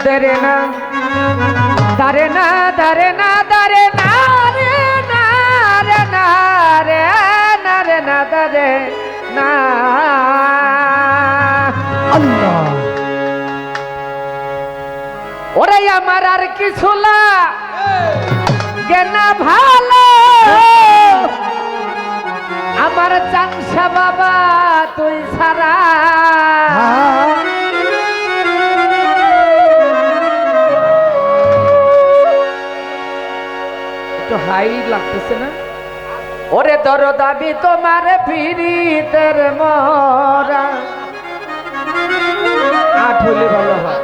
দরে না দরে না দরে না দরে না রে না রে না রে না রে না দরে না আল্লাহ ওরে আমার আর কিছু লাগে না ভালো আমার চাংসা বাবা তুই ছাড়া একটু হাই লাগতেছে না ওরে দরদাবি তোমার পীড়িতের মরা আট হলে ভালো হয়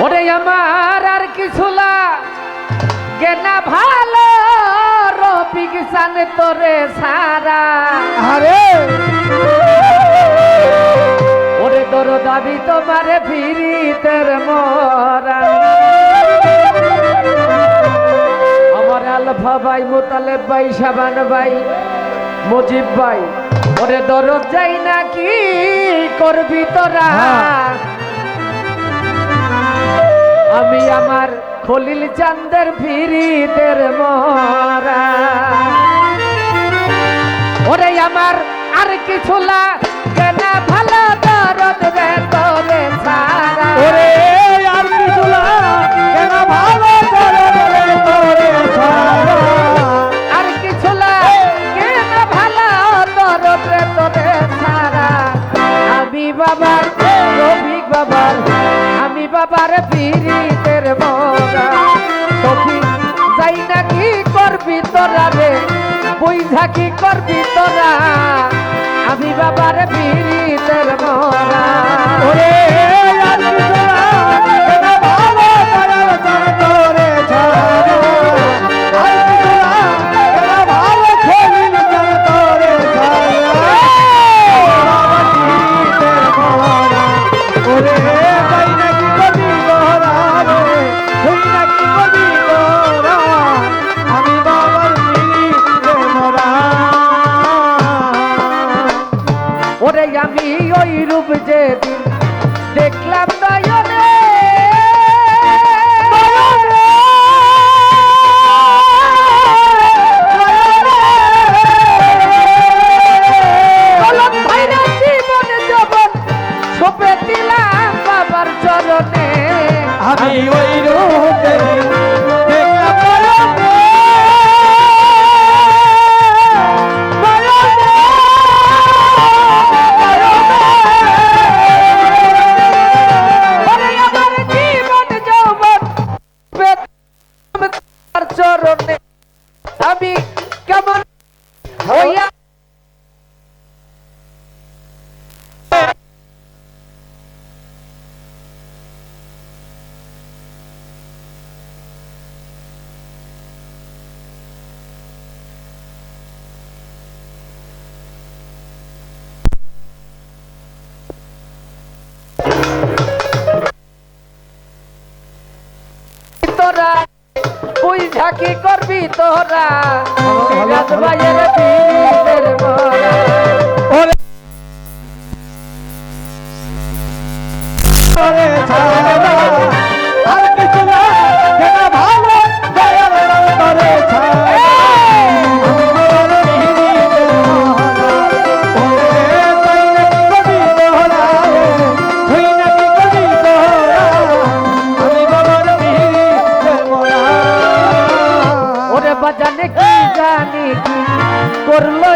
ওরে আমার আর কিছু লাগে না ভালো রফিক সান তোরে সারা আরে ওরে দরদাবি তোমারে পীড়িতের মরা আমার আলফা ভাই মোতালেব ভাই শাবান ভাই মুজিব ভাই ওরে দরদ যাই নাকি করবি তোরা আমি আমার খলিল চাঁদের পীড়িতের মরা ওরে আমার আর কিছু লাগে না ভালো দরদ রে তোরে ছাড়া ওরে আর কিছু লাগে না ভালো দরদ রে তোরে ছাড়া আর কিছু লাগে না ভালো দরদ রে তোরে ছাড়া আমি বাবার রফিক বাবার আমি বাবার পীড়িতের মরা সখী যাই না কি করবি তোরা রে বুঝা কি করবি তোরা আমি বাবার পীড়িতের মরা ওরে আর কিছু লাগে না ভালো দরদ রে তোরে ছাড়া আর কিছু লাগে না ভালো খলিল রে তোরে ছাড়া ওরে তাই নাকি কবি তোরা রে তুই নাকি কবি তোরা আমি বাবার পীড়িতে মরা ওরে আমি ওই রূপ যেদিন দেখলাম নয়নে কলম ভাইরা জীবন যৌবন সঁপে দিলাম বাবার চরণে আমি ওই রূপে দেখলাম নয়নে ওরে আমার জীবন যৌবন সঁপে দিলাম তার চরণে আমি কেমন হইয়া তোরা বুঝা কি করবি তোরা সিরাজ ভাইয়ের পীড়িতের মরা ওরে তোরে ছাড়া আর কিছু লাগে না ভালো দয়াল তোরে ছাড়া আমি বাবার পীড়িতে মরা ওরে তাই নাকি কবি তোরা রে তুই নাকি কবি তোরা আমি বাবার পীড়িতে মরা ওরে বাজানে কি জানি কি করলো